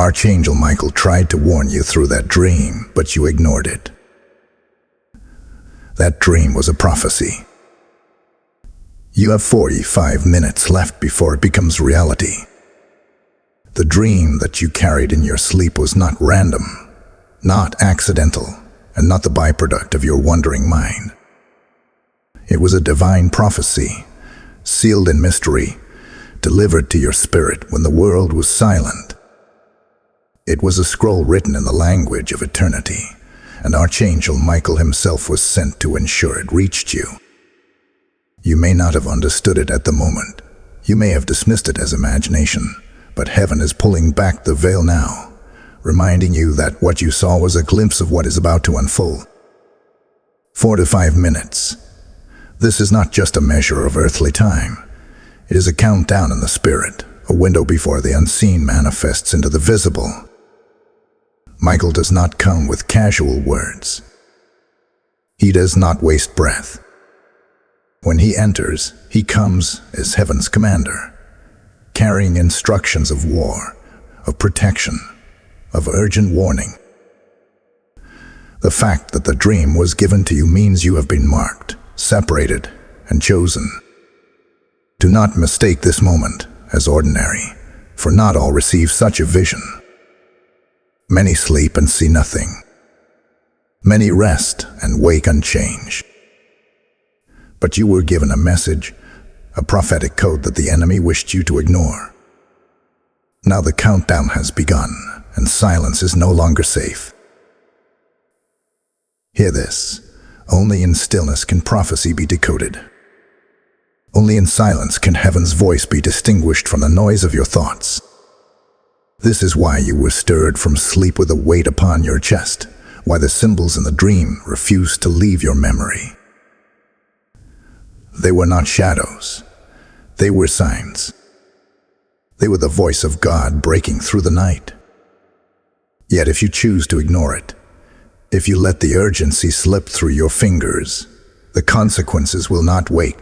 Archangel Michael tried to warn you through that dream, but you ignored it. That dream was a prophecy. You have 45 minutes left before it becomes reality. The dream that you carried in your sleep was not random, not accidental, and not the byproduct of your wandering mind. It was a divine prophecy, sealed in mystery, delivered to your spirit when the world was silent. It was a scroll written in the language of eternity, and Archangel Michael himself was sent to ensure it reached you. You may not have understood it at the moment. You may have dismissed it as imagination, but heaven is pulling back the veil now, reminding you that what you saw was a glimpse of what is about to unfold. 4 to 5 minutes. This is not just a measure of earthly time. It is a countdown in the spirit, a window before the unseen manifests into the visible. Michael does not come with casual words. He does not waste breath. When he enters, he comes as heaven's commander, carrying instructions of war, of protection, of urgent warning. The fact that the dream was given to you means you have been marked, separated, and chosen. Do not mistake this moment as ordinary, for not all receive such a vision. Many sleep and see nothing. Many rest and wake unchanged. But you were given a message, a prophetic code that the enemy wished you to ignore. Now the countdown has begun, and silence is no longer safe. Hear this. Only in stillness can prophecy be decoded. Only in silence can heaven's voice be distinguished from the noise of your thoughts. This is why you were stirred from sleep with a weight upon your chest, why the symbols in the dream refused to leave your memory. They were not shadows. They were signs. They were the voice of God breaking through the night. Yet if you choose to ignore it, if you let the urgency slip through your fingers, the consequences will not wait.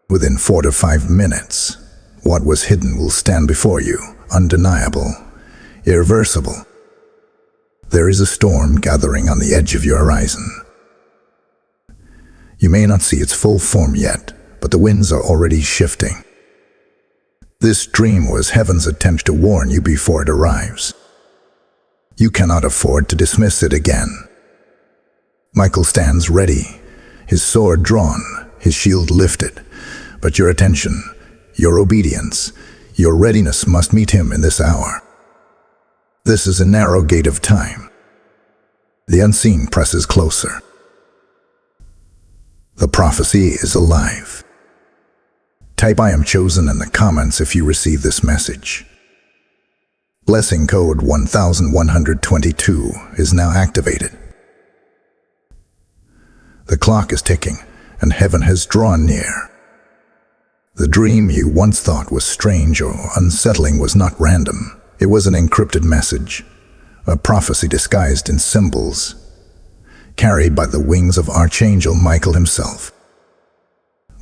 Within 4 to 5 minutes, what was hidden will stand before you, undeniable, irreversible. There is a storm gathering on the edge of your horizon. You may not see its full form yet, but the winds are already shifting. This dream was heaven's attempt to warn you before it arrives. You cannot afford to dismiss it again. Michael stands ready, his sword drawn, his shield lifted, but your attention, your obedience, your readiness must meet him in this hour. This is a narrow gate of time. The unseen presses closer. The prophecy is alive. Type "I am chosen" in the comments if you receive this message. Blessing code 1122 is now activated. The clock is ticking, and heaven has drawn near. The dream you once thought was strange or unsettling was not random. It was an encrypted message, a prophecy disguised in symbols, carried by the wings of Archangel Michael himself.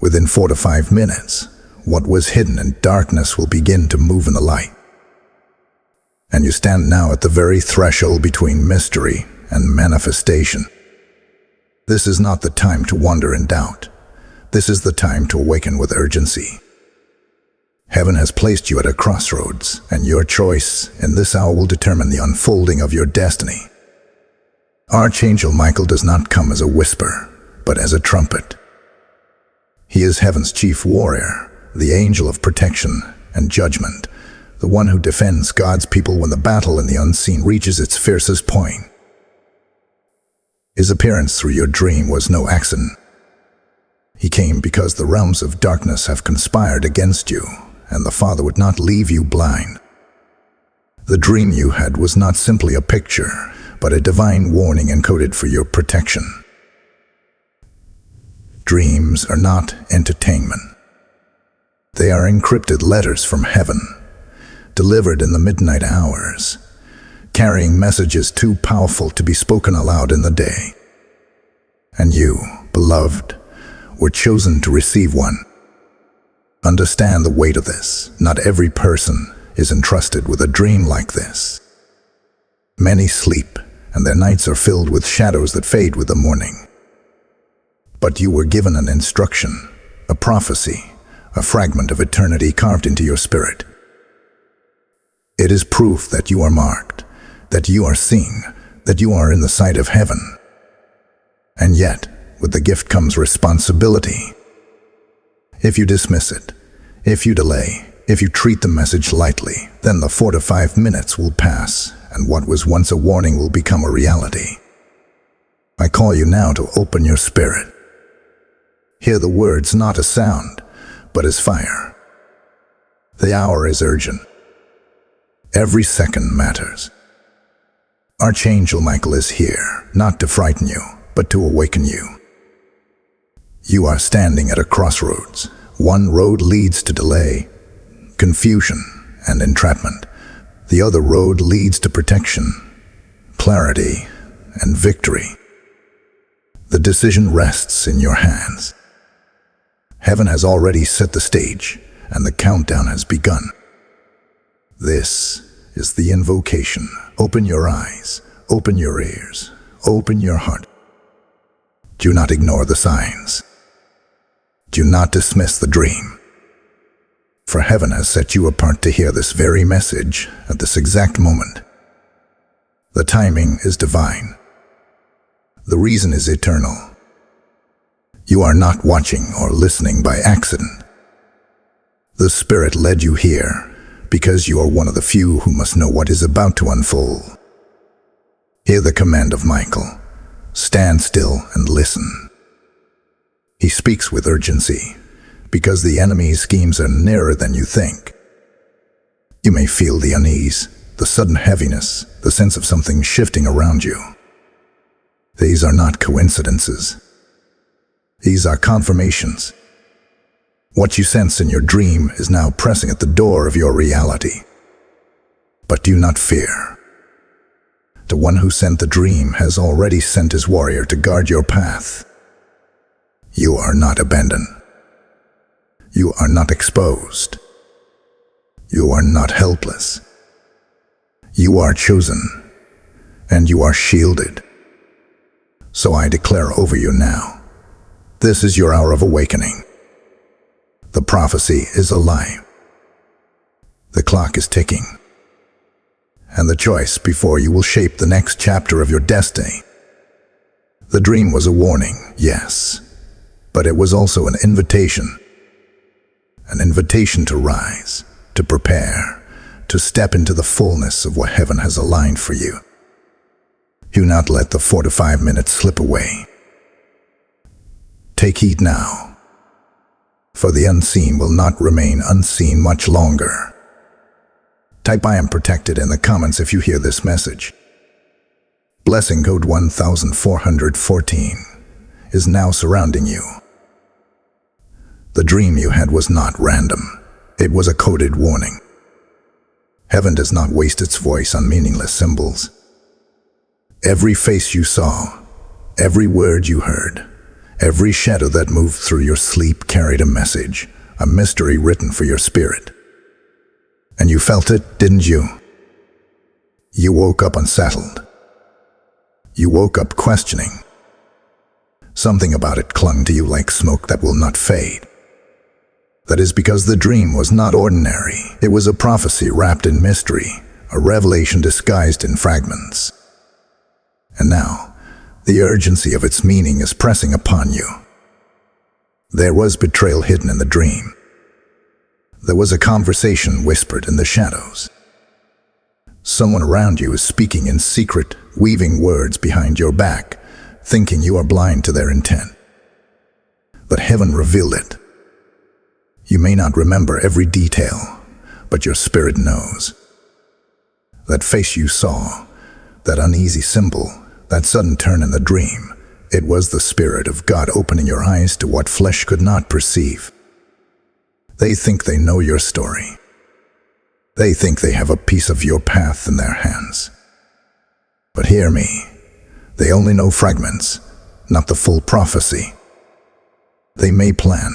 Within 4 to 5 minutes, what was hidden in darkness will begin to move in the light. And you stand now at the very threshold between mystery and manifestation. This is not the time to wonder in doubt. This is the time to awaken with urgency. Heaven has placed you at a crossroads, and your choice in this hour will determine the unfolding of your destiny. Archangel Michael does not come as a whisper, but as a trumpet. He is heaven's chief warrior, the angel of protection and judgment, the one who defends God's people when the battle in the unseen reaches its fiercest point. His appearance through your dream was no accident. He came because the realms of darkness have conspired against you, and the Father would not leave you blind. The dream you had was not simply a picture, but a divine warning encoded for your protection. Dreams are not entertainment. They are encrypted letters from heaven, delivered in the midnight hours, carrying messages too powerful to be spoken aloud in the day. And you, beloved, were chosen to receive one. Understand the weight of this. Not every person, is entrusted with a dream like this. Many sleep, and their nights are filled with shadows that fade with the morning. But you were given an instruction, a prophecy, a fragment of eternity carved into your spirit. It is proof that you are marked, that you are seen, that you are in the sight of heaven. And yet, with the gift comes responsibility. If you dismiss it, if you delay, if you treat the message lightly, then the 4 to 5 minutes will pass, and what was once a warning will become a reality. I call you now to open your spirit. Hear the words not as sound, but as fire. The hour is urgent. Every second matters. Archangel Michael is here, not to frighten you, but to awaken you. You are standing at a crossroads. One road leads to delay, confusion, and entrapment. The other road leads to protection, clarity, and victory. The decision rests in your hands. Heaven has already set the stage, and the countdown has begun. This is the invocation. Open your eyes, open your ears, open your heart. Do not ignore the signs. Do not dismiss the dream. For heaven has set you apart to hear this very message at this exact moment. The timing is divine. The reason is eternal. You are not watching or listening by accident. The Spirit led you here because you are one of the few who must know what is about to unfold. Hear the command of Michael. Stand still and listen. He speaks with urgency because the enemy's schemes are nearer than you think. You may feel the unease, the sudden heaviness, the sense of something shifting around you. These are not coincidences. These are confirmations. What you sense in your dream is now pressing at the door of your reality. But do not fear. The one who sent the dream has already sent his warrior to guard your path. You are not abandoned. You are not exposed. You are not helpless. You are chosen, and you are shielded. So I declare over you now, this is your hour of awakening. The prophecy is alive. The clock is ticking, and the choice before you will shape the next chapter of your destiny. The dream was a warning, yes, but it was also an invitation to rise, to prepare, to step into the fullness of what heaven has aligned for you. Do not let the 4 to 5 minutes slip away. Take heed now, for the unseen will not remain unseen much longer. Type I am protected in the comments if you hear this message. Blessing code 1414 is now surrounding you. The dream you had was not random. It was a coded warning. Heaven does not waste its voice on meaningless symbols. Every face you saw, every word you heard, every shadow that moved through your sleep carried a message, a mystery written for your spirit. And you felt it, didn't you? You woke up unsettled. You woke up questioning. Something about it clung to you like smoke that will not fade. That is because the dream was not ordinary. It was a prophecy wrapped in mystery, a revelation disguised in fragments. And now, the urgency of its meaning is pressing upon you. There was betrayal hidden in the dream. There was a conversation whispered in the shadows. Someone around you is speaking in secret, weaving words behind your back, thinking you are blind to their intent. But heaven revealed it. You may not remember every detail, but your spirit knows. That face you saw, that uneasy symbol, that sudden turn in the dream, it was the Spirit of God opening your eyes to what flesh could not perceive. They think they know your story. They think they have a piece of your path in their hands. But hear me, they only know fragments, not the full prophecy. They may plan,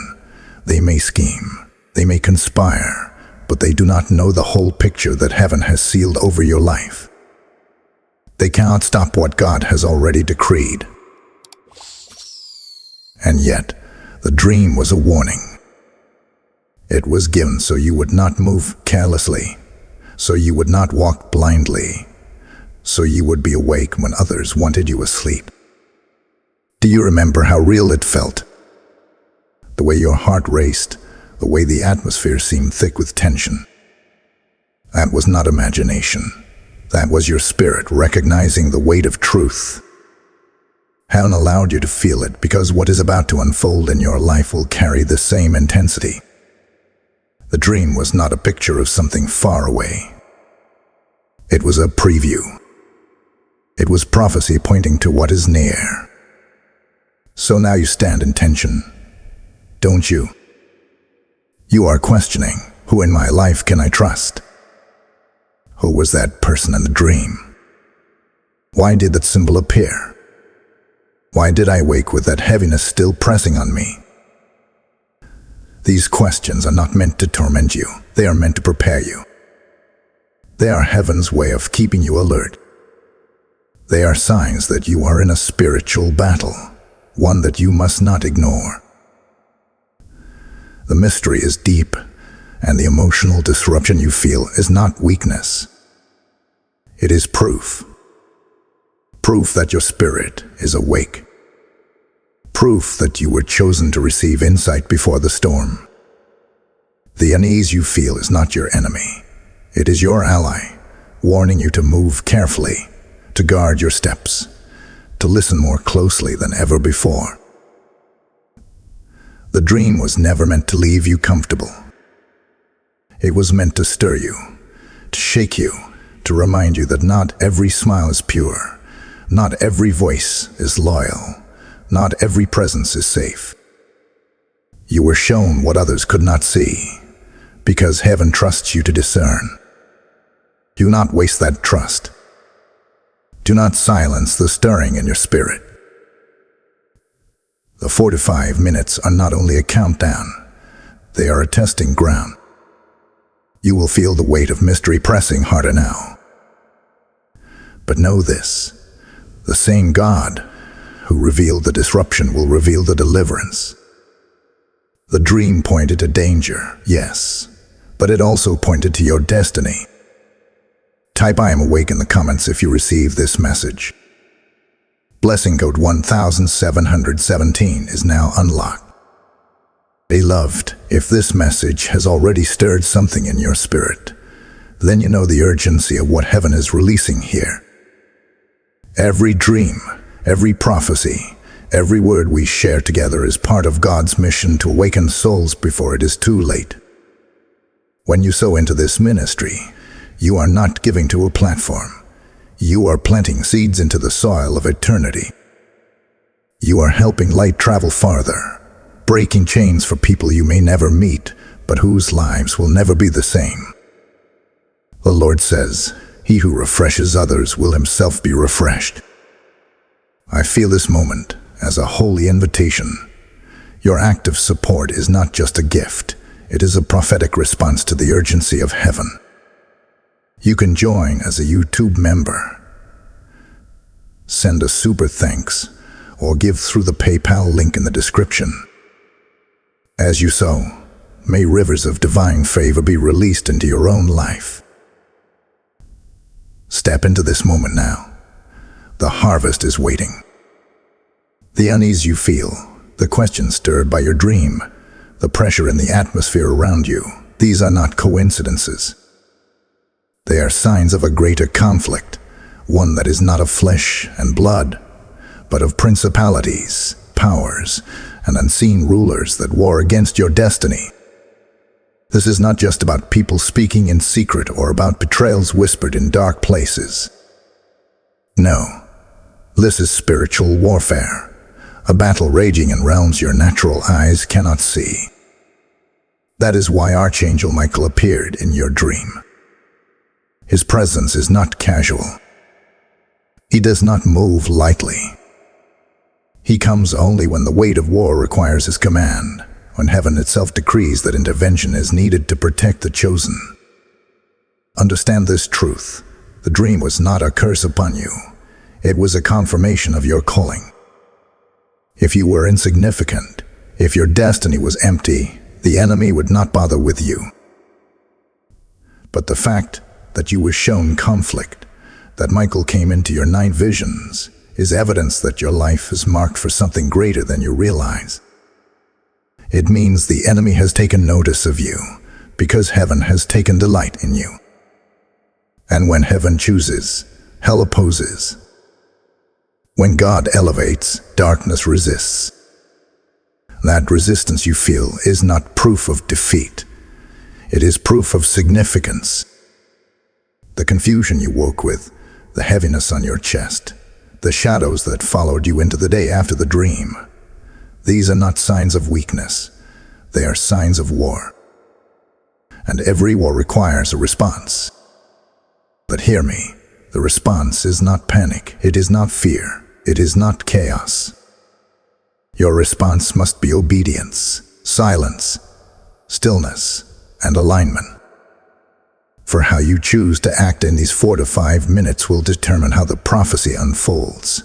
they may scheme, they may conspire, but they do not know the whole picture that heaven has sealed over your life. They cannot stop what God has already decreed. And yet, the dream was a warning. It was given so you would not move carelessly, so you would not walk blindly, so you would be awake when others wanted you asleep. Do you remember how real it felt? The way your heart raced, the way the atmosphere seemed thick with tension. That was not imagination. That was your spirit recognizing the weight of truth. Heaven allowed you to feel it because what is about to unfold in your life will carry the same intensity. The dream was not a picture of something far away. It was a preview. It was prophecy pointing to what is near. So now you stand in tension, don't you? You are questioning, who in my life can I trust? Who was that person in the dream? Why did that symbol appear? Why did I wake with that heaviness still pressing on me? These questions are not meant to torment you. They are meant to prepare you. They are heaven's way of keeping you alert. They are signs that you are in a spiritual battle, one that you must not ignore. The mystery is deep, and the emotional disruption you feel is not weakness. It is proof. Proof that your spirit is awake. Proof that you were chosen to receive insight before the storm. The unease you feel is not your enemy. It is your ally, warning you to move carefully, to guard your steps, to listen more closely than ever before. The dream was never meant to leave you comfortable. It was meant to stir you, to shake you, to remind you that not every smile is pure, not every voice is loyal, not every presence is safe. You were shown what others could not see, because heaven trusts you to discern. Do not waste that trust. Do not silence the stirring in your spirit. The 45 minutes are not only a countdown, they are a testing ground. You will feel the weight of mystery pressing harder now. But know this, the same God who revealed the disruption will reveal the deliverance. The dream pointed to danger, yes, but it also pointed to your destiny. Type I am awake in the comments if you receive this message. Blessing code 1717 is now unlocked. Beloved, if this message has already stirred something in your spirit, then you know the urgency of what heaven is releasing here. Every dream, every prophecy, every word we share together is part of God's mission to awaken souls before it is too late. When you sow into this ministry, you are not giving to a platform. You are planting seeds into the soil of eternity. You are helping light travel farther, breaking chains for people you may never meet, but whose lives will never be the same. The Lord says, "He who refreshes others will himself be refreshed." I feel this moment as a holy invitation. Your act of support is not just a gift, it is a prophetic response to the urgency of heaven. You can join as a YouTube member, send a super thanks, or give through the PayPal link in the description. As you sow, may rivers of divine favor be released into your own life. Step into this moment now. The harvest is waiting. The unease you feel, the questions stirred by your dream, the pressure in the atmosphere around you, these are not coincidences. They are signs of a greater conflict, one that is not of flesh and blood, but of principalities, powers, and unseen rulers that war against your destiny. This is not just about people speaking in secret or about betrayals whispered in dark places. No, this is spiritual warfare, a battle raging in realms your natural eyes cannot see. That is why Archangel Michael appeared in your dream. His presence is not casual. He does not move lightly. He comes only when the weight of war requires his command, when heaven itself decrees that intervention is needed to protect the chosen. Understand this truth. The dream was not a curse upon you. It was a confirmation of your calling. If you were insignificant, if your destiny was empty, the enemy would not bother with you. But the fact that you were shown conflict, that Michael came into your night visions, is evidence that your life is marked for something greater than you realize. It means the enemy has taken notice of you, because heaven has taken delight in you. And when heaven chooses, hell opposes. When God elevates, darkness resists. That resistance you feel is not proof of defeat. It is proof of significance. The confusion you woke with, the heaviness on your chest, the shadows that followed you into the day after the dream, these are not signs of weakness. They are signs of war. And every war requires a response. But hear me, the response is not panic, it is not fear, it is not chaos. Your response must be obedience, silence, stillness, and alignment. For how you choose to act in these 4 to 5 minutes will determine how the prophecy unfolds.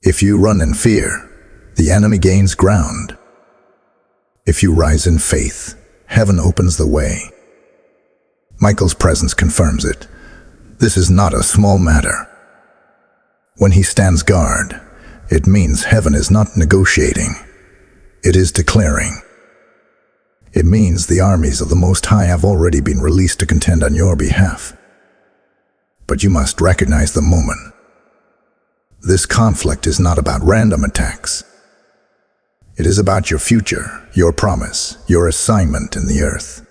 If you run in fear, the enemy gains ground. If you rise in faith, heaven opens the way. Michael's presence confirms it. This is not a small matter. When he stands guard, it means heaven is not negotiating. It is declaring. It means the armies of the Most High have already been released to contend on your behalf. But you must recognize the moment. This conflict is not about random attacks. It is about your future, your promise, your assignment in the earth.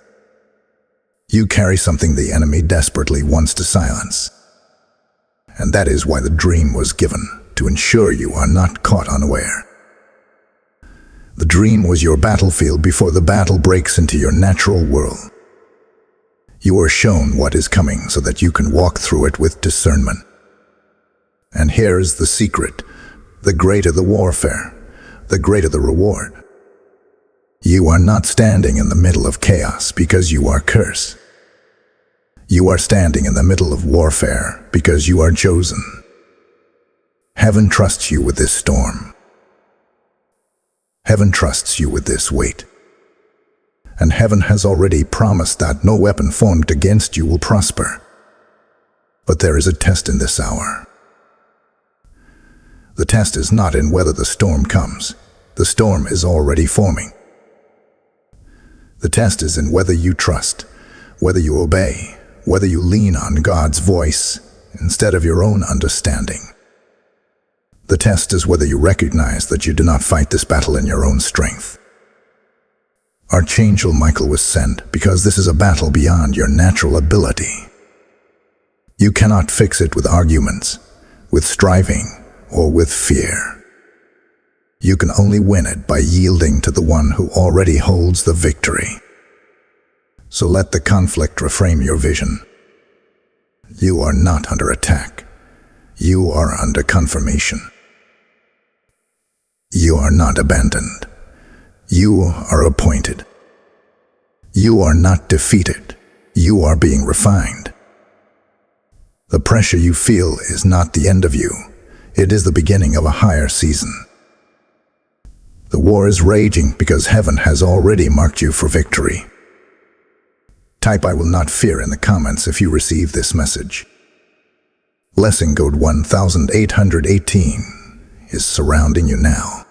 You carry something the enemy desperately wants to silence. And that is why the dream was given, to ensure you are not caught unaware. The dream was your battlefield before the battle breaks into your natural world. You are shown what is coming so that you can walk through it with discernment. And here is the secret. The greater the warfare, the greater the reward. You are not standing in the middle of chaos because you are cursed. You are standing in the middle of warfare because you are chosen. Heaven trusts you with this storm. Heaven trusts you with this weight. And heaven has already promised that no weapon formed against you will prosper. But there is a test in this hour. The test is not in whether the storm comes. The storm is already forming. The test is in whether you trust, whether you obey, whether you lean on God's voice instead of your own understanding. The test is whether you recognize that you do not fight this battle in your own strength. Archangel Michael was sent because this is a battle beyond your natural ability. You cannot fix it with arguments, with striving, or with fear. You can only win it by yielding to the one who already holds the victory. So let the conflict reframe your vision. You are not under attack. You are under confirmation. You are not abandoned. You are appointed. You are not defeated. You are being refined. The pressure you feel is not the end of you. It is the beginning of a higher season. The war is raging because heaven has already marked you for victory. Type "I will not fear" in the comments if you receive this message. Lesson code 1818 is surrounding you now.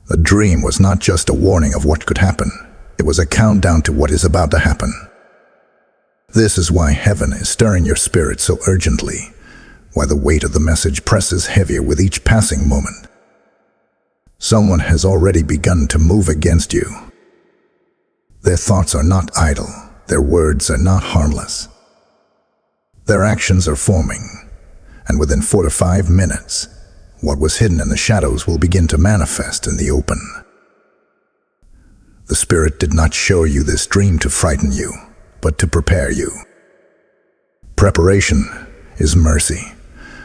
The dream was not just a warning of what could happen. It was a countdown to what is about to happen. This is why heaven is stirring your spirit so urgently, why the weight of the message presses heavier with each passing moment. Someone has already begun to move against you. Their thoughts are not idle. Their words are not harmless. Their actions are forming, and within 4 to 5 minutes, what was hidden in the shadows will begin to manifest in the open. The Spirit did not show you this dream to frighten you, but to prepare you. Preparation is mercy,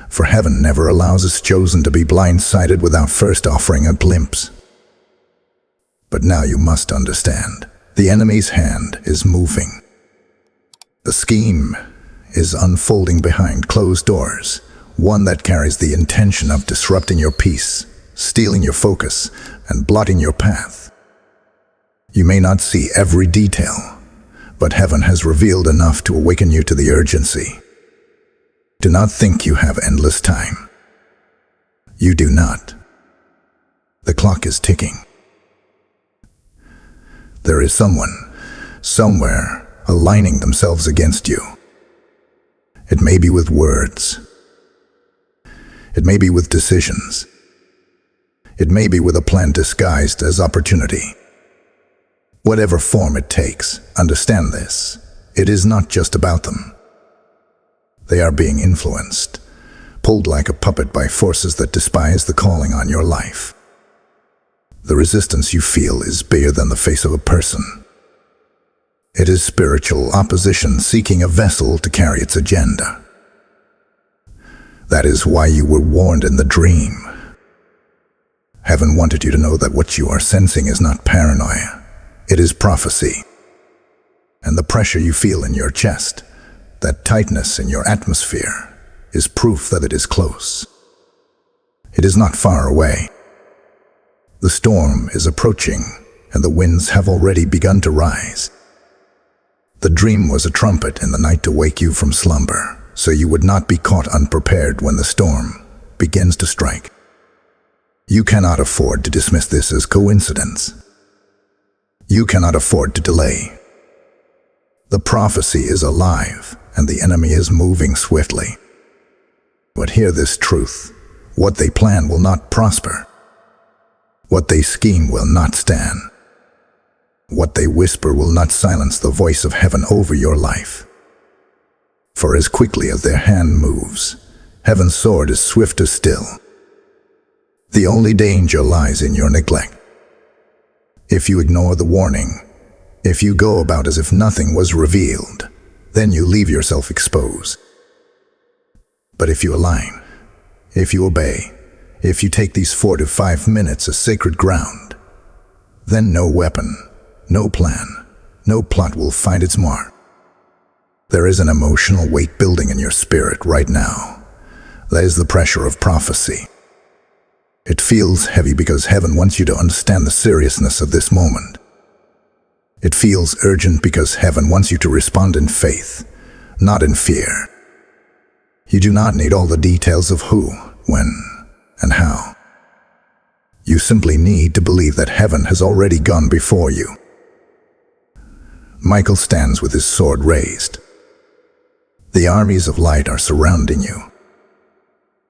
for heaven never allows its chosen to be blindsided without first offering a glimpse. But now you must understand, the enemy's hand is moving. The scheme is unfolding behind closed doors, one that carries the intention of disrupting your peace, stealing your focus, and blotting your path. You may not see every detail, but heaven has revealed enough to awaken you to the urgency. Do not think you have endless time. You do not. The clock is ticking. There is someone, somewhere, aligning themselves against you. It may be with words. It may be with decisions. It may be with a plan disguised as opportunity. Whatever form it takes, understand this. It is not just about them. They are being influenced, pulled like a puppet by forces that despise the calling on your life. The resistance you feel is bigger than the face of a person. It is spiritual opposition seeking a vessel to carry its agenda. That is why you were warned in the dream. Heaven wanted you to know that what you are sensing is not paranoia. It is prophecy. And the pressure you feel in your chest, that tightness in your atmosphere, is proof that it is close. It is not far away. The storm is approaching, and the winds have already begun to rise. The dream was a trumpet in the night to wake you from slumber, so you would not be caught unprepared when the storm begins to strike. You cannot afford to dismiss this as coincidence. You cannot afford to delay. The prophecy is alive, and the enemy is moving swiftly. But hear this truth: what they plan will not prosper. What they scheme will not stand. What they whisper will not silence the voice of heaven over your life. For as quickly as their hand moves, heaven's sword is swift as still. The only danger lies in your neglect. If you ignore the warning, if you go about as if nothing was revealed, then you leave yourself exposed. But if you align, if you obey, if you take these 4 to 5 minutes as sacred ground, then no weapon, no plan, no plot will find its mark. There is an emotional weight building in your spirit right now. That is the pressure of prophecy. It feels heavy because heaven wants you to understand the seriousness of this moment. It feels urgent because heaven wants you to respond in faith, not in fear. You do not need all the details of who, when, and how. You simply need to believe that heaven has already gone before you. Michael stands with his sword raised. The armies of light are surrounding you.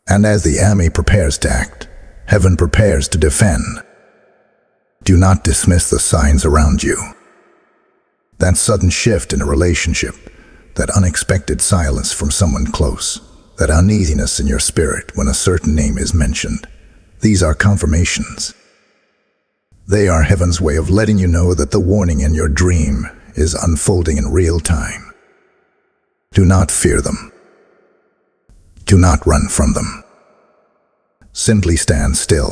And as the army prepares to act, heaven prepares to defend. Do not dismiss the signs around you. That sudden shift in a relationship, that unexpected silence from someone close, that uneasiness in your spirit when a certain name is mentioned, these are confirmations. They are heaven's way of letting you know that the warning in your dream is unfolding in real time. Do not fear them. Do not run from them. Simply stand still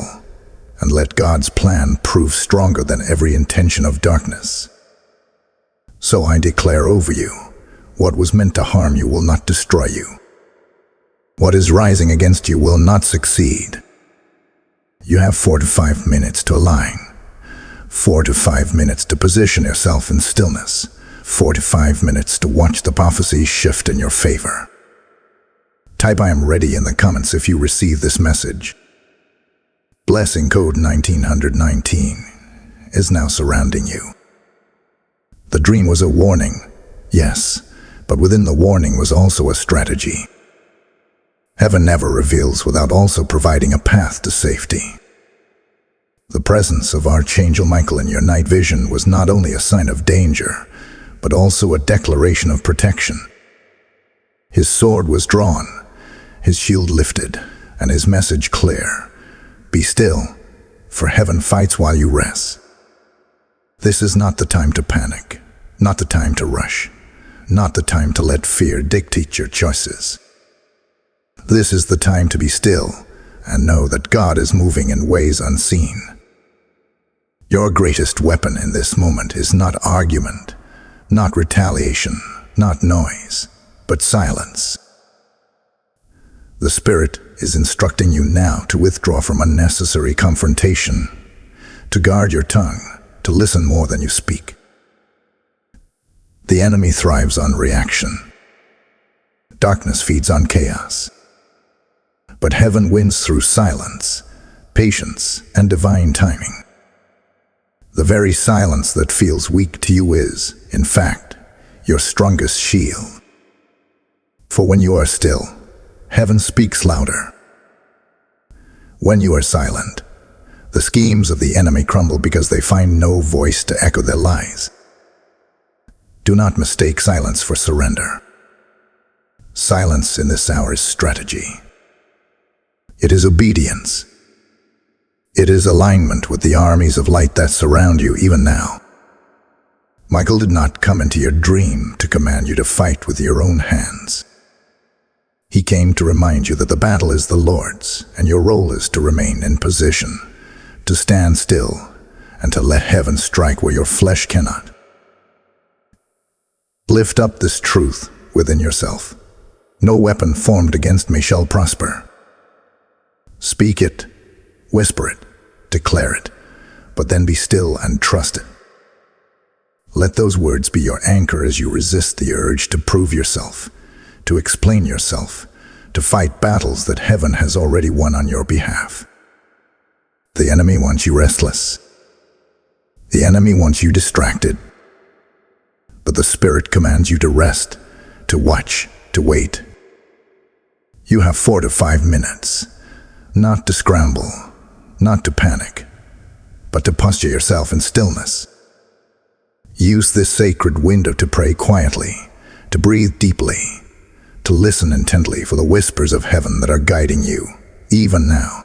and let God's plan prove stronger than every intention of darkness. So I declare over you, what was meant to harm you will not destroy you. What is rising against you will not succeed. You have 4 to 5 minutes to align, 4 to 5 minutes to position yourself in stillness, 4 to 5 minutes to watch the prophecy shift in your favor. Type "I am ready" in the comments if you receive this message. Blessing code 1919 is now surrounding you. The dream was a warning, yes, but within the warning was also a strategy. Heaven never reveals without also providing a path to safety. The presence of Archangel Michael in your night vision was not only a sign of danger, but also a declaration of protection. His sword was drawn, his shield lifted, and his message clear: be still, for heaven fights while you rest. This is not the time to panic, not the time to rush, not the time to let fear dictate your choices. This is the time to be still and know that God is moving in ways unseen. Your greatest weapon in this moment is not argument, not retaliation, not noise, but silence. The Spirit is instructing you now to withdraw from unnecessary confrontation, to guard your tongue, to listen more than you speak. The enemy thrives on reaction. Darkness feeds on chaos. But heaven wins through silence, patience, and divine timing. The very silence that feels weak to you is, in fact, your strongest shield. For when you are still, heaven speaks louder. When you are silent, the schemes of the enemy crumble because they find no voice to echo their lies. Do not mistake silence for surrender. Silence in this hour is strategy. It is obedience. It is alignment with the armies of light that surround you even now. Michael did not come into your dream to command you to fight with your own hands. He came to remind you that the battle is the Lord's, and your role is to remain in position, to stand still, and to let heaven strike where your flesh cannot. Lift up this truth within yourself. No weapon formed against me shall prosper. Speak it, whisper it, declare it, but then be still and trust it. Let those words be your anchor as you resist the urge to prove yourself, to explain yourself, to fight battles that heaven has already won on your behalf. The enemy wants you restless. The enemy wants you distracted. But the Spirit commands you to rest, to watch, to wait. You have 4 to 5 minutes, not to scramble, not to panic, but to posture yourself in stillness. Use this sacred window to pray quietly, to breathe deeply, to listen intently for the whispers of heaven that are guiding you, even now.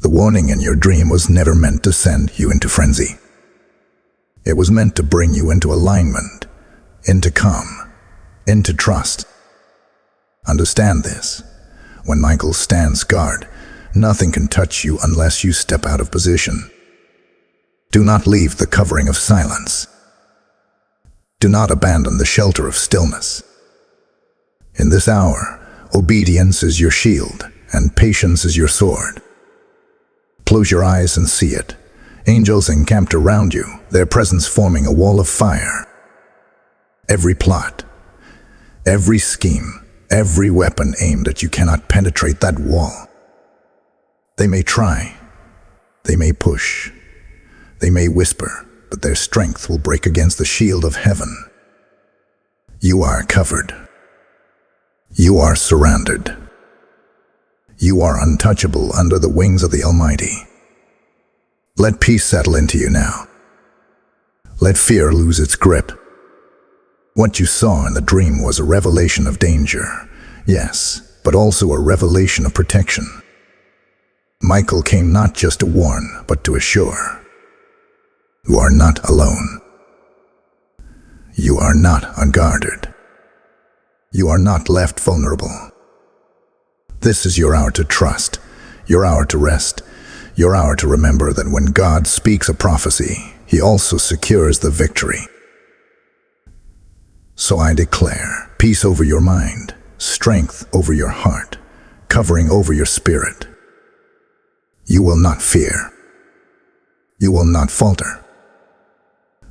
The warning in your dream was never meant to send you into frenzy. It was meant to bring you into alignment, into calm, into trust. Understand this. When Michael stands guard, nothing can touch you unless you step out of position. Do not leave the covering of silence. Do not abandon the shelter of stillness. In this hour, obedience is your shield, and patience is your sword. Close your eyes and see it. Angels encamped around you, their presence forming a wall of fire. Every plot, every scheme, every weapon aimed at you cannot penetrate that wall. They may try, they may push, they may whisper, but their strength will break against the shield of heaven. You are covered. You are surrounded. You are untouchable under the wings of the Almighty. Let peace settle into you now. Let fear lose its grip. What you saw in the dream was a revelation of danger, yes, but also a revelation of protection. Michael came not just to warn, but to assure. You are not alone. You are not unguarded. You are not left vulnerable. This is your hour to trust, your hour to rest, your hour to remember that when God speaks a prophecy, He also secures the victory. So I declare peace over your mind, strength over your heart, covering over your spirit. You will not fear. You will not falter.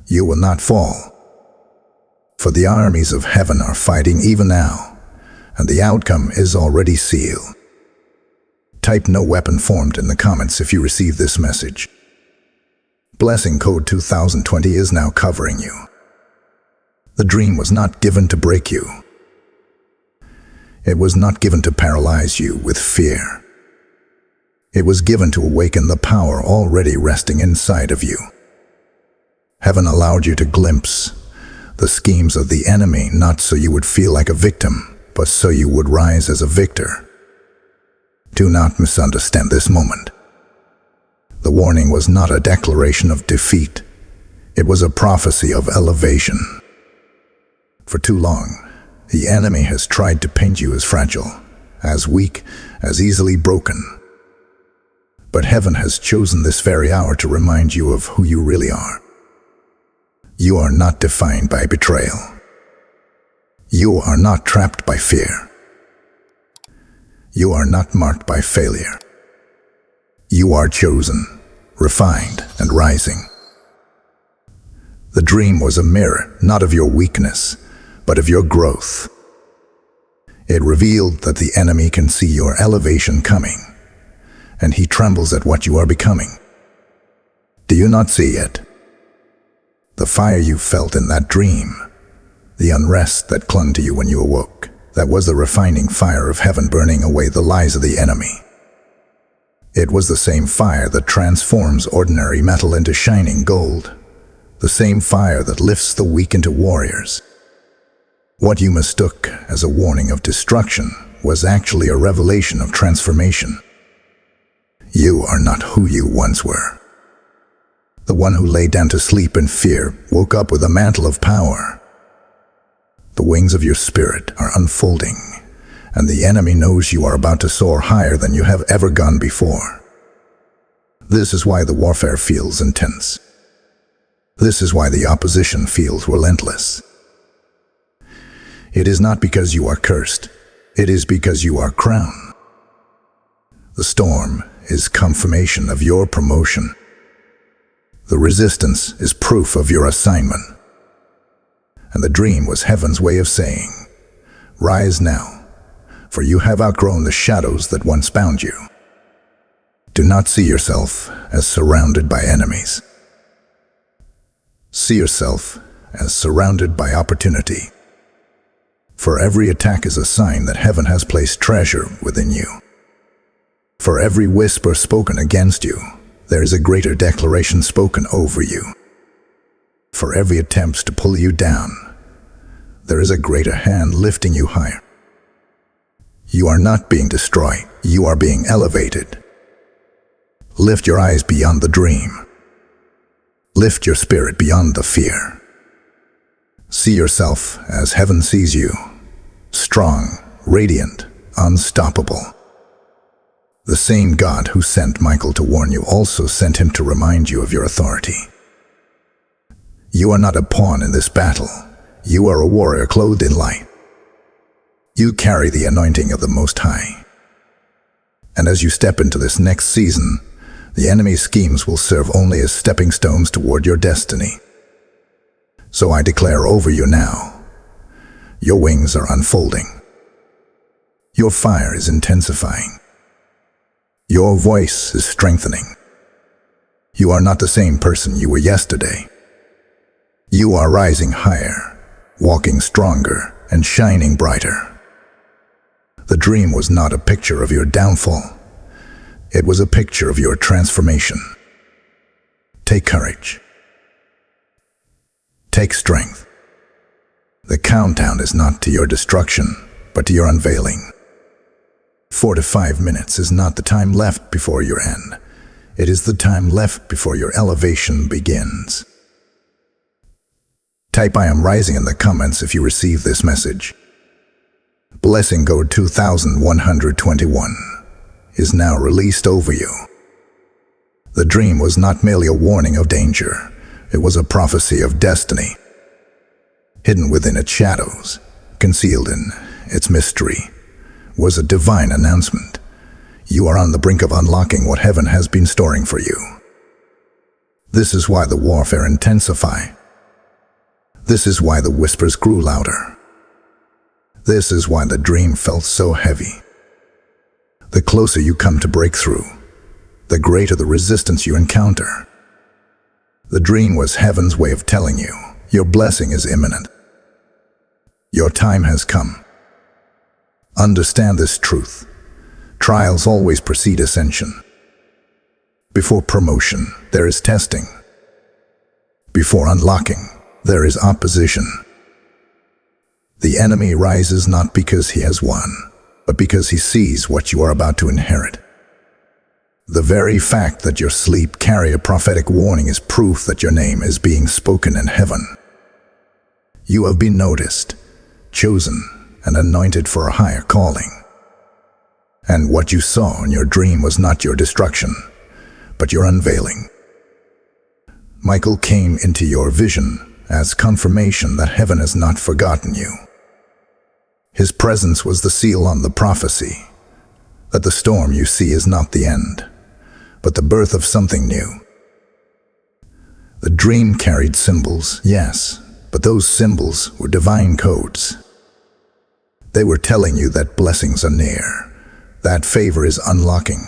You will not fall. For the armies of heaven are fighting even now, and the outcome is already sealed. Type "no weapon formed" in the comments if you receive this message. Blessing code 2020 is now covering you. The dream was not given to break you. It was not given to paralyze you with fear. It was given to awaken the power already resting inside of you. Heaven allowed you to glimpse the schemes of the enemy, not so you would feel like a victim, but so you would rise as a victor. Do not misunderstand this moment. The warning was not a declaration of defeat. It was a prophecy of elevation. For too long, the enemy has tried to paint you as fragile, as weak, as easily broken. But heaven has chosen this very hour to remind you of who you really are. You are not defined by betrayal. You are not trapped by fear. You are not marked by failure. You are chosen, refined, and rising. The dream was a mirror, not of your weakness, but of your growth. It revealed that the enemy can see your elevation coming, and he trembles at what you are becoming. Do you not see it? The fire you felt in that dream, the unrest that clung to you when you awoke, that was the refining fire of heaven burning away the lies of the enemy. It was the same fire that transforms ordinary metal into shining gold, the same fire that lifts the weak into warriors. What you mistook as a warning of destruction was actually a revelation of transformation. You are not who you once were. The one who lay down to sleep in fear woke up with a mantle of power. The wings of your spirit are unfolding, and the enemy knows you are about to soar higher than you have ever gone before. This is why the warfare feels intense. This is why the opposition feels relentless. It is not because you are cursed. It is because you are crowned. The storm is confirmation of your promotion. The resistance is proof of your assignment. And the dream was heaven's way of saying, "Rise now, for you have outgrown the shadows that once bound you." Do not see yourself as surrounded by enemies. See yourself as surrounded by opportunity. For every attack is a sign that heaven has placed treasure within you. For every whisper spoken against you, there is a greater declaration spoken over you. For every attempt to pull you down, there is a greater hand lifting you higher. You are not being destroyed, you are being elevated. Lift your eyes beyond the dream. Lift your spirit beyond the fear. See yourself as heaven sees you, strong, radiant, unstoppable. The same God who sent Michael to warn you also sent him to remind you of your authority. You are not a pawn in this battle. You are a warrior clothed in light. You carry the anointing of the Most High. And as you step into this next season, the enemy's schemes will serve only as stepping stones toward your destiny. So I declare over you now, your wings are unfolding. Your fire is intensifying. Your voice is strengthening. You are not the same person you were yesterday. You are rising higher, walking stronger, and shining brighter. The dream was not a picture of your downfall. It was a picture of your transformation. Take courage. Take strength. The countdown is not to your destruction, but to your unveiling. 4 to 5 minutes is not the time left before your end. It is the time left before your elevation begins. Type "I am rising" in the comments if you receive this message. Blessing code 2121 is now released over you. The dream was not merely a warning of danger. It was a prophecy of destiny. Hidden within its shadows, concealed in its mystery, was a divine announcement. You are on the brink of unlocking what heaven has been storing for you. This is why the warfare intensified. This is why the whispers grew louder. This is why the dream felt so heavy. The closer you come to breakthrough, the greater the resistance you encounter. The dream was heaven's way of telling you, your blessing is imminent. Your time has come. Understand this truth. Trials always precede ascension. Before promotion, there is testing. Before unlocking, there is opposition. The enemy rises not because he has won, but because he sees what you are about to inherit. The very fact that your sleep carried a prophetic warning is proof that your name is being spoken in heaven. You have been noticed, chosen, and anointed for a higher calling. And what you saw in your dream was not your destruction, but your unveiling. Michael came into your vision as confirmation that heaven has not forgotten you. His presence was the seal on the prophecy that the storm you see is not the end, but the birth of something new. The dream carried symbols, yes, but those symbols were divine codes. They were telling you that blessings are near, that favor is unlocking,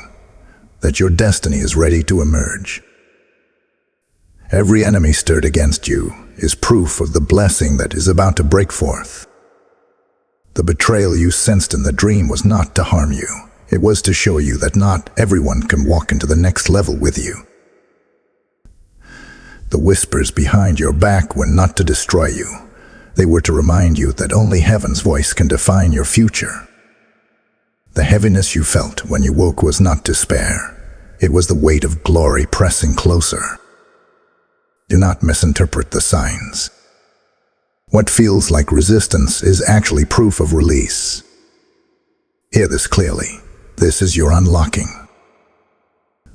that your destiny is ready to emerge. Every enemy stirred against you is proof of the blessing that is about to break forth. The betrayal you sensed in the dream was not to harm you. It was to show you that not everyone can walk into the next level with you. The whispers behind your back were not to destroy you. They were to remind you that only heaven's voice can define your future. The heaviness you felt when you woke was not despair. It was the weight of glory pressing closer. Do not misinterpret the signs. What feels like resistance is actually proof of release. Hear this clearly. This is your unlocking.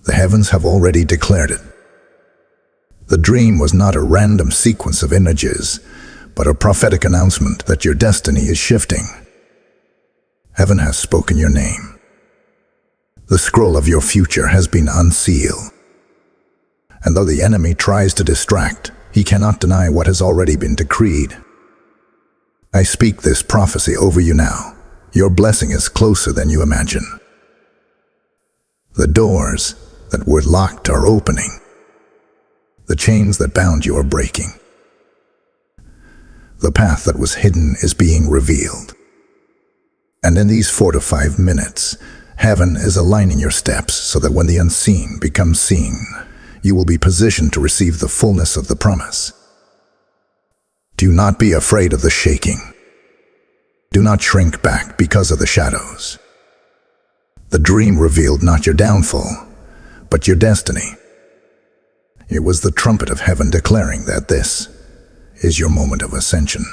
The heavens have already declared it. The dream was not a random sequence of images, but a prophetic announcement that your destiny is shifting. Heaven has spoken your name. The scroll of your future has been unsealed. And though the enemy tries to distract, he cannot deny what has already been decreed. I speak this prophecy over you now. Your blessing is closer than you imagine. The doors that were locked are opening. The chains that bound you are breaking. The path that was hidden is being revealed. And in these 4 to 5 minutes, heaven is aligning your steps so that when the unseen becomes seen, you will be positioned to receive the fullness of the promise. Do not be afraid of the shaking. Do not shrink back because of the shadows. The dream revealed not your downfall, but your destiny. It was the trumpet of heaven declaring that this is your moment of ascension.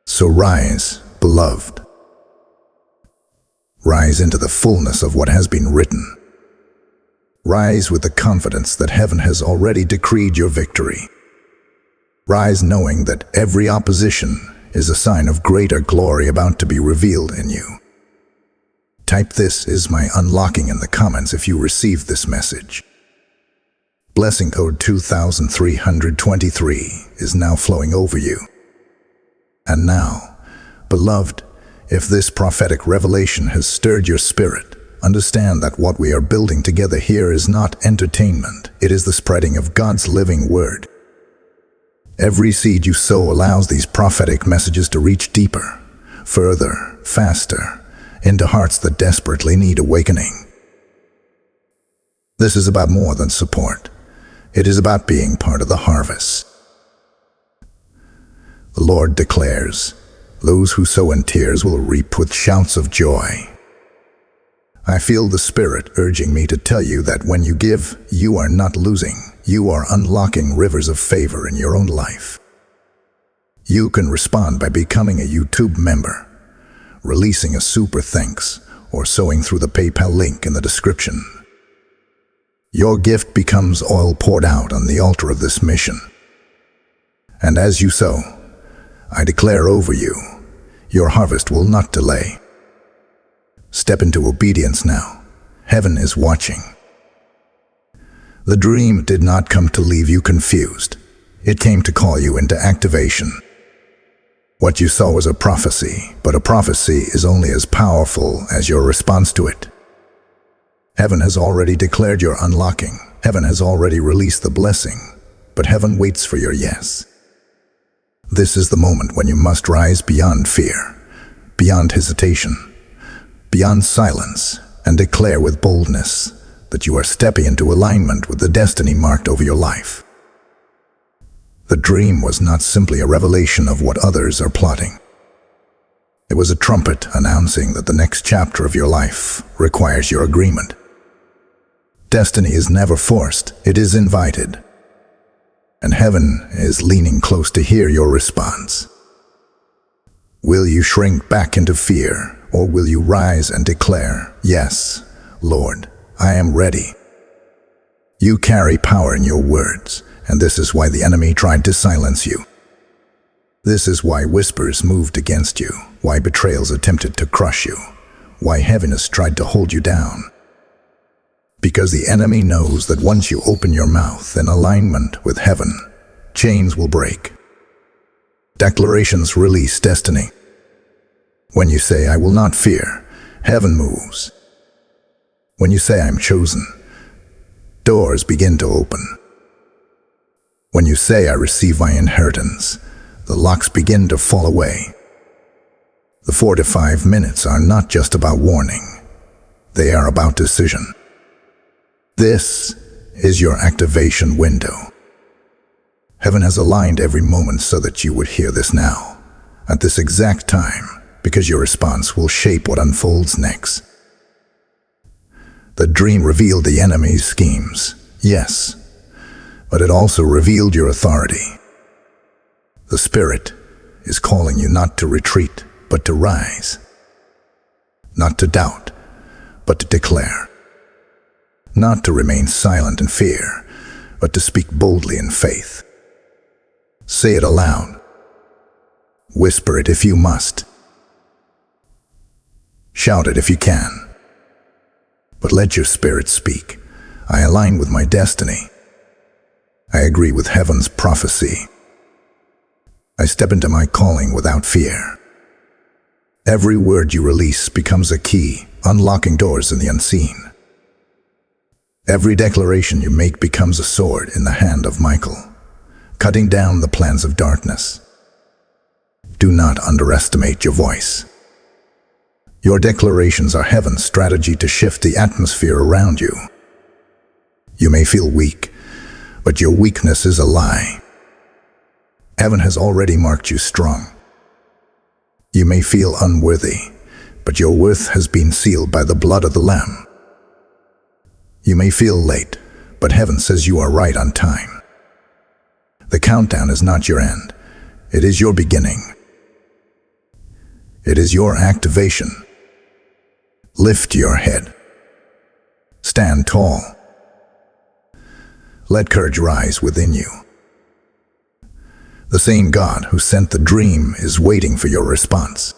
So rise, beloved. Rise into the fullness of what has been written. Rise with the confidence that heaven has already decreed your victory. Rise knowing that every opposition is a sign of greater glory about to be revealed in you. Type "This is my unlocking" in the comments if you receive this message. Blessing code 2323 is now flowing over you. And now, beloved, if this prophetic revelation has stirred your spirit, understand that what we are building together here is not entertainment. It is the spreading of God's living word. Every seed you sow allows these prophetic messages to reach deeper, further, faster, into hearts that desperately need awakening. This is about more than support. It is about being part of the harvest. The Lord declares, "Those who sow in tears will reap with shouts of joy." I feel the Spirit urging me to tell you that when you give, you are not losing. You are unlocking rivers of favor in your own life. You can respond by becoming a YouTube member, releasing a super thanks, or sowing through the PayPal link in the description. Your gift becomes oil poured out on the altar of this mission. And as you sow, I declare over you, your harvest will not delay. Step into obedience now. Heaven is watching. The dream did not come to leave you confused. It came to call you into activation. What you saw was a prophecy, but a prophecy is only as powerful as your response to it. Heaven has already declared your unlocking. Heaven has already released the blessing, but heaven waits for your yes. This is the moment when you must rise beyond fear, beyond hesitation, beyond silence, and declare with boldness that you are stepping into alignment with the destiny marked over your life. The dream was not simply a revelation of what others are plotting. It was a trumpet announcing that the next chapter of your life requires your agreement. Destiny is never forced, it is invited. And heaven is leaning close to hear your response. Will you shrink back into fear, or will you rise and declare, "Yes, Lord, I am ready"? You carry power in your words, and this is why the enemy tried to silence you. This is why whispers moved against you, why betrayals attempted to crush you, why heaviness tried to hold you down. Because the enemy knows that once you open your mouth in alignment with heaven, chains will break. Declarations release destiny. When you say, "I will not fear," heaven moves. When you say, "I'm chosen," doors begin to open. When you say, "I receive my inheritance," the locks begin to fall away. The 4 to 5 minutes are not just about warning. They are about decision. This is your activation window. Heaven has aligned every moment so that you would hear this now, at this exact time, because your response will shape what unfolds next. The dream revealed the enemy's schemes, yes, but it also revealed your authority. The Spirit is calling you not to retreat, but to rise. Not to doubt, but to declare. Not to remain silent in fear, but to speak boldly in faith. Say it aloud. Whisper it if you must. Shout it if you can. But let your spirit speak. I align with my destiny. I agree with heaven's prophecy. I step into my calling without fear. Every word you release becomes a key, unlocking doors in the unseen. Every declaration you make becomes a sword in the hand of Michael, cutting down the plans of darkness. Do not underestimate your voice. Your declarations are heaven's strategy to shift the atmosphere around you. You may feel weak, but your weakness is a lie. Heaven has already marked you strong. You may feel unworthy, but your worth has been sealed by the blood of the Lamb. You may feel late, but heaven says you are right on time. The countdown is not your end. It is your beginning. It is your activation. Lift your head. Stand tall. Let courage rise within you. The same God who sent the dream is waiting for your response.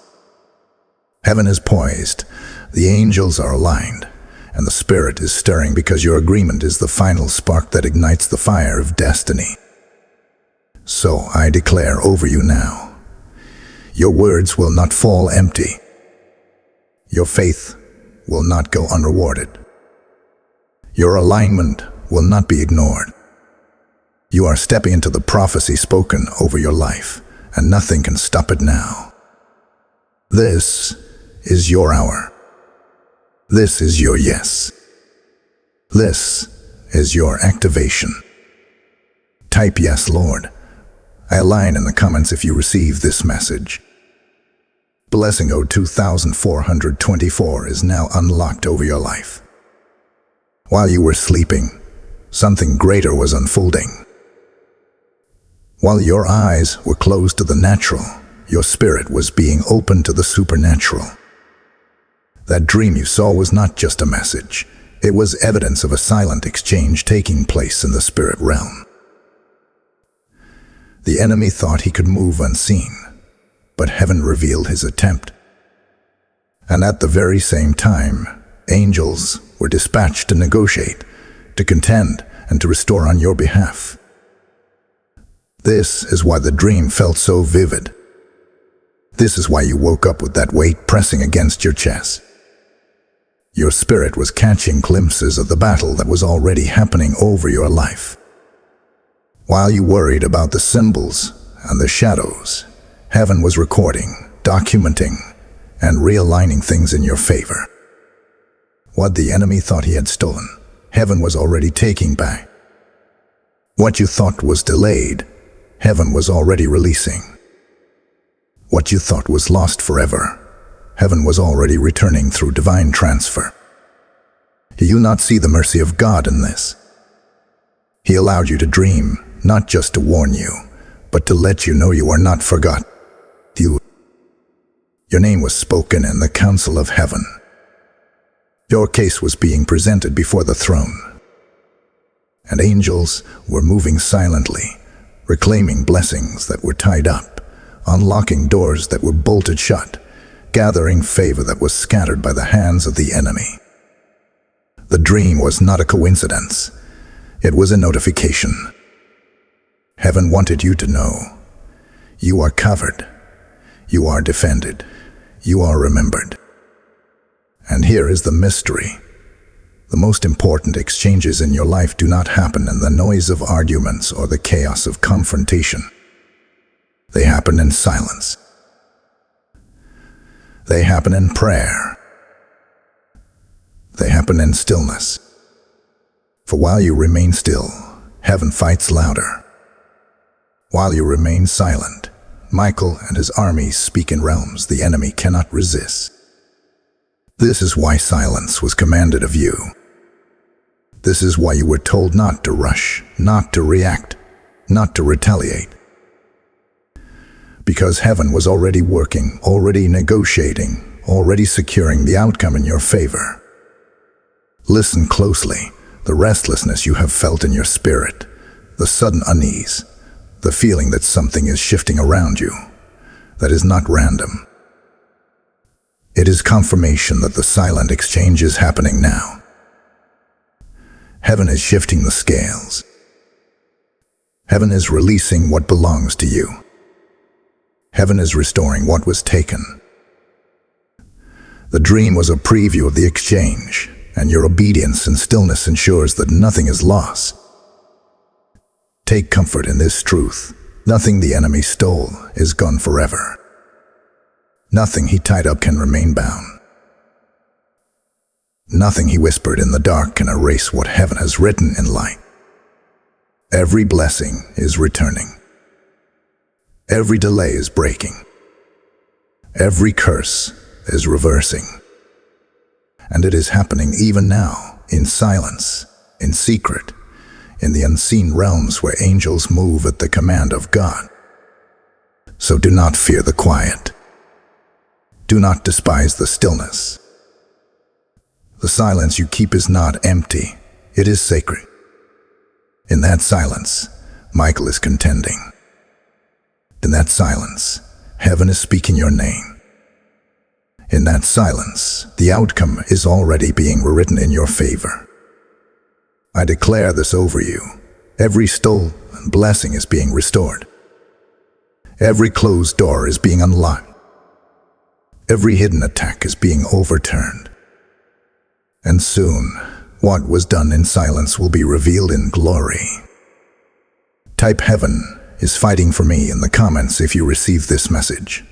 Heaven is poised, the angels are aligned, and the Spirit is stirring because your agreement is the final spark that ignites the fire of destiny. So I declare over you now, your words will not fall empty. Your faith will not go unrewarded. Your alignment will not be ignored. You are stepping into the prophecy spoken over your life, and nothing can stop it now. This is your hour. This is your yes. This is your activation. Type "Yes, Lord." I align in the comments if you receive this message. Blessing O 2424 is now unlocked over your life. While you were sleeping, something greater was unfolding. While your eyes were closed to the natural, your spirit was being opened to the supernatural. That dream you saw was not just a message. It was evidence of a silent exchange taking place in the spirit realm. The enemy thought he could move unseen, but heaven revealed his attempt. And at the very same time, angels were dispatched to negotiate, to contend, and to restore on your behalf. This is why the dream felt so vivid. This is why you woke up with that weight pressing against your chest. Your spirit was catching glimpses of the battle that was already happening over your life. While you worried about the symbols and the shadows, heaven was recording, documenting, and realigning things in your favor. What the enemy thought he had stolen, heaven was already taking back. What you thought was delayed, heaven was already releasing. What you thought was lost forever, heaven was already returning through divine transfer. Do you not see the mercy of God in this? He allowed you to dream, not just to warn you, but to let you know you are not forgotten. Your name was spoken in the council of heaven. Your case was being presented before the throne. and angels were moving silently, reclaiming blessings that were tied up, unlocking doors that were bolted shut, gathering favor that was scattered by the hands of the enemy. The dream was not a coincidence. It was a notification. Heaven wanted you to know. You are covered. You are defended. You are remembered. And here is the mystery. The most important exchanges in your life do not happen in the noise of arguments or the chaos of confrontation. They happen in silence. They happen in prayer. They happen in stillness. For while you remain still, heaven fights louder. While you remain silent, Michael and his armies speak in realms the enemy cannot resist. This is why silence was commanded of you. This is why you were told not to rush, not to react, not to retaliate. Because heaven was already working, already negotiating, already securing the outcome in your favor. Listen closely. The restlessness you have felt in your spirit, the sudden unease, the feeling that something is shifting around you, that is not random. It is confirmation that the silent exchange is happening now. Heaven is shifting the scales. Heaven is releasing what belongs to you. Heaven is restoring what was taken. The dream was a preview of the exchange, and your obedience and stillness ensures that nothing is lost. Take comfort in this truth. Nothing the enemy stole is gone forever. Nothing he tied up can remain bound. Nothing he whispered in the dark can erase what heaven has written in light. Every blessing is returning. Every delay is breaking. Every curse is reversing. And it is happening even now, in silence, in secret, in the unseen realms where angels move at the command of God. So do not fear the quiet. Do not despise the stillness. The silence you keep is not empty, it is sacred. In that silence, Michael is contending. In that silence, heaven is speaking your name. In that silence, the outcome is already being rewritten in your favor. I declare this over you. Every stolen blessing is being restored. Every closed door is being unlocked. Every hidden attack is being overturned. And soon, what was done in silence will be revealed in glory. Type "Heaven is fighting for me" in the comments if you receive this message.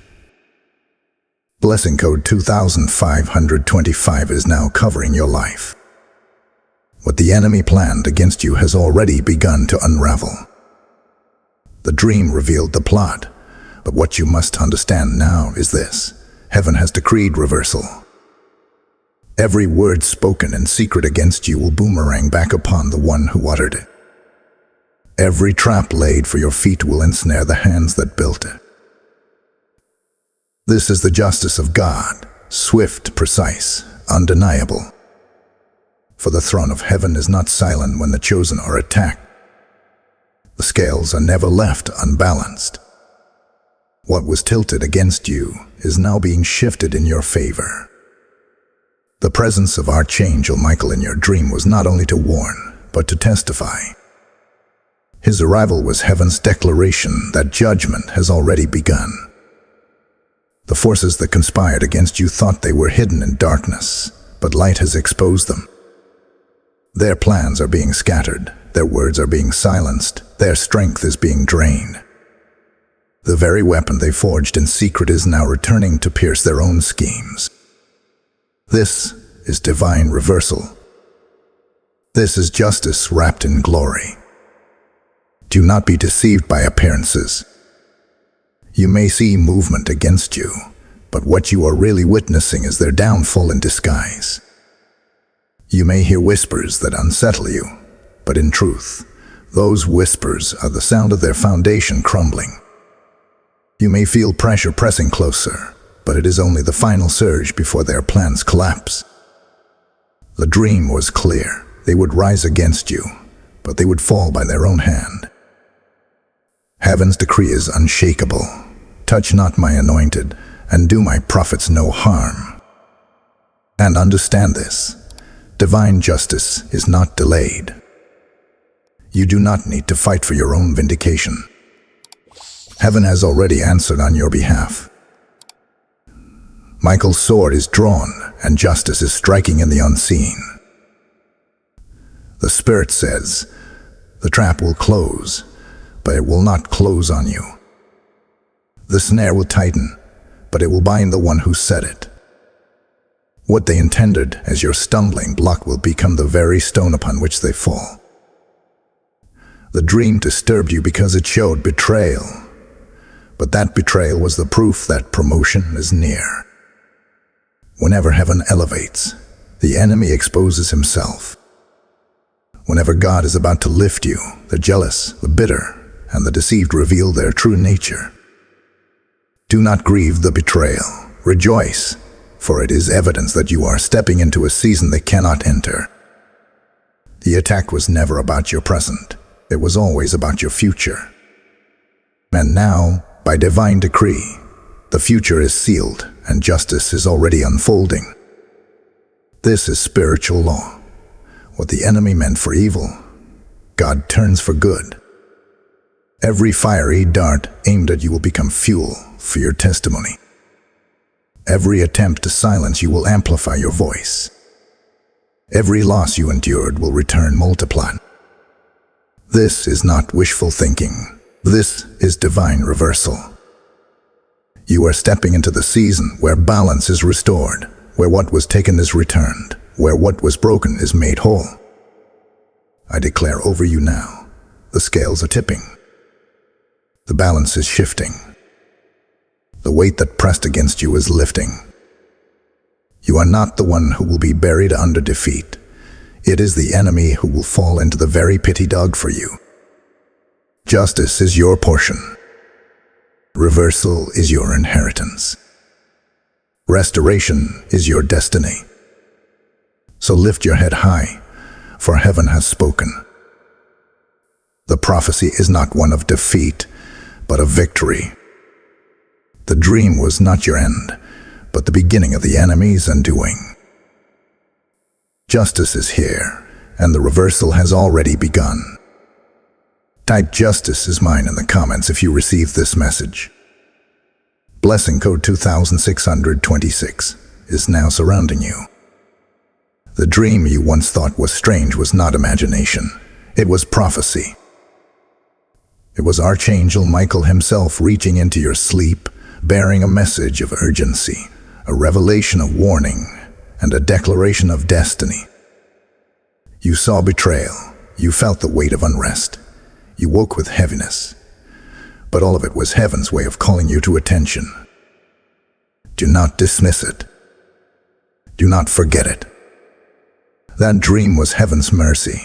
Blessing code 2525 is now covering your life. What the enemy planned against you has already begun to unravel. The dream revealed the plot, but what you must understand now is this: heaven has decreed reversal. Every word spoken in secret against you will boomerang back upon the one who uttered it. Every trap laid for your feet will ensnare the hands that built it. This is the justice of God, swift, precise, undeniable. For the throne of heaven is not silent when the chosen are attacked. The scales are never left unbalanced. What was tilted against you is now being shifted in your favor. The presence of Archangel Michael in your dream was not only to warn, but to testify. His arrival was heaven's declaration that judgment has already begun. The forces that conspired against you thought they were hidden in darkness, but light has exposed them. Their plans are being scattered, their words are being silenced, their strength is being drained. The very weapon they forged in secret is now returning to pierce their own schemes. This is divine reversal. This is justice wrapped in glory. Do not be deceived by appearances. You may see movement against you, but what you are really witnessing is their downfall in disguise. You may hear whispers that unsettle you, but in truth, those whispers are the sound of their foundation crumbling. You may feel pressure pressing closer, but it is only the final surge before their plans collapse. The dream was clear. They would rise against you, but they would fall by their own hand. Heaven's decree is unshakable. Touch not my anointed, and do my prophets no harm. And understand this, divine justice is not delayed. You do not need to fight for your own vindication. Heaven has already answered on your behalf. Michael's sword is drawn, and justice is striking in the unseen. The Spirit says, the trap will close, but it will not close on you. The snare will tighten, but it will bind the one who set it. What they intended as your stumbling block will become the very stone upon which they fall. The dream disturbed you because it showed betrayal, but that betrayal was the proof that promotion is near. Whenever heaven elevates, the enemy exposes himself. Whenever God is about to lift you, the jealous, the bitter, and the deceived reveal their true nature. Do not grieve the betrayal. Rejoice, for it is evidence that you are stepping into a season they cannot enter. The attack was never about your present. It was always about your future. And now, by divine decree, the future is sealed and justice is already unfolding. This is spiritual law. What the enemy meant for evil, God turns for good. Every fiery dart aimed at you will become fuel for your testimony. Every attempt to silence you will amplify your voice. Every loss you endured will return multiplied. This is not wishful thinking. This is divine reversal. You are stepping into the season where balance is restored, where what was taken is returned, where what was broken is made whole. I declare over you now, the scales are tipping. The balance is shifting. The weight that pressed against you is lifting. You are not the one who will be buried under defeat. It is the enemy who will fall into the very pit he dug for you. Justice is your portion. Reversal is your inheritance. Restoration is your destiny. So lift your head high, for heaven has spoken. The prophecy is not one of defeat, but of victory. The dream was not your end, but the beginning of the enemy's undoing. Justice is here, and the reversal has already begun. Type "Justice is mine" in the comments if you received this message. Blessing code 2626 is now surrounding you. The dream you once thought was strange was not imagination. It was prophecy. It was Archangel Michael himself reaching into your sleep, bearing a message of urgency, a revelation of warning, and a declaration of destiny. You saw betrayal. You felt the weight of unrest. You woke with heaviness. But all of it was heaven's way of calling you to attention. Do not dismiss it. Do not forget it. That dream was heaven's mercy,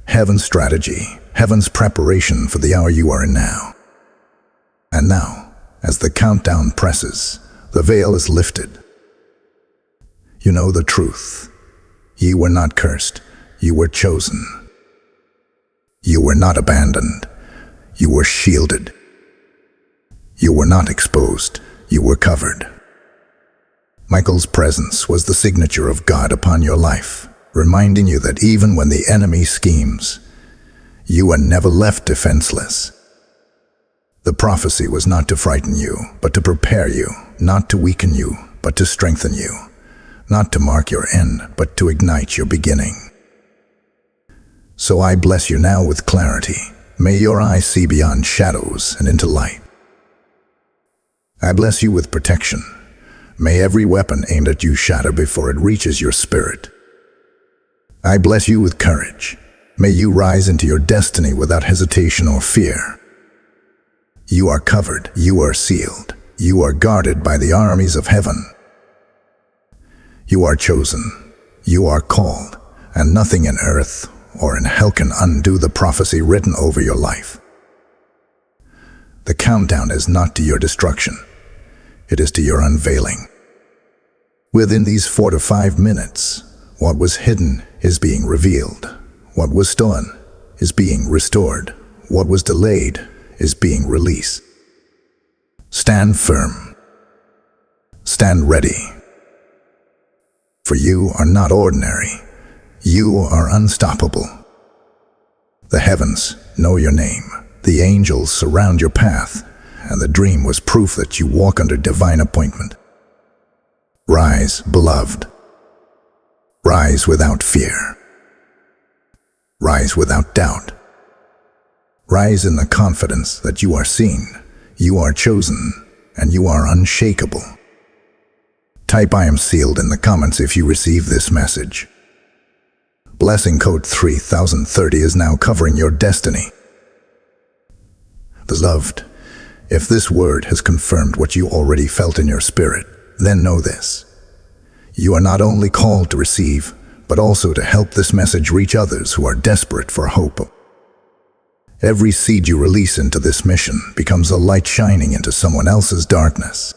heaven's strategy, heaven's preparation for the hour you are in now. And now, as the countdown presses, the veil is lifted. You know the truth. Ye were not cursed. You were chosen. You were not abandoned. You were shielded. You were not exposed. You were covered. Michael's presence was the signature of God upon your life, reminding you that even when the enemy schemes, you are never left defenseless. The prophecy was not to frighten you, but to prepare you, not to weaken you, but to strengthen you, not to mark your end, but to ignite your beginning. So I bless you now with clarity. May your eyes see beyond shadows and into light. I bless you with protection. May every weapon aimed at you shatter before it reaches your spirit. I bless you with courage. May you rise into your destiny without hesitation or fear. You are covered. You are sealed. You are guarded by the armies of heaven. You are chosen. You are called, and nothing in earth or in hell can undo the prophecy written over your life. The countdown is not to your destruction. It is to your unveiling. Within these 4 to 5 minutes, what was hidden is being revealed. What was stolen is being restored. What was delayed is being released. Stand firm. Stand ready. For you are not ordinary. You are unstoppable. The heavens know your name. The angels surround your path, and the dream was proof that you walk under divine appointment. Rise, beloved. Rise without fear. Rise without doubt. Rise in the confidence that you are seen, you are chosen, and you are unshakable. Type "I am sealed" in the comments if you receive this message. Blessing code 3030 is now covering your destiny. Beloved, if this word has confirmed what you already felt in your spirit, then know this. You are not only called to receive, but also to help this message reach others who are desperate for hope. Every seed you release into this mission becomes a light shining into someone else's darkness.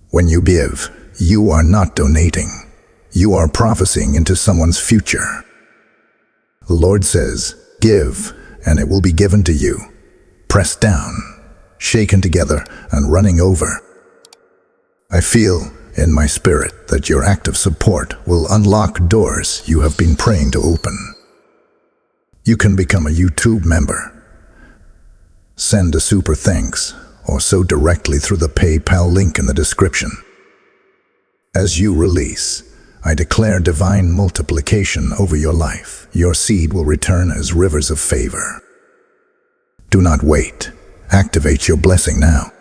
When you give, you are not donating. You are prophesying into someone's future. The Lord says, "Give, and it will be given to you. Pressed down, shaken together, and running over." I feel in my spirit that your act of support will unlock doors you have been praying to open. You can become a YouTube member. Send a super thanks or sow directly through the PayPal link in the description. As you release, I declare divine multiplication over your life. Your seed will return as rivers of favor. Do not wait. Activate your blessing now.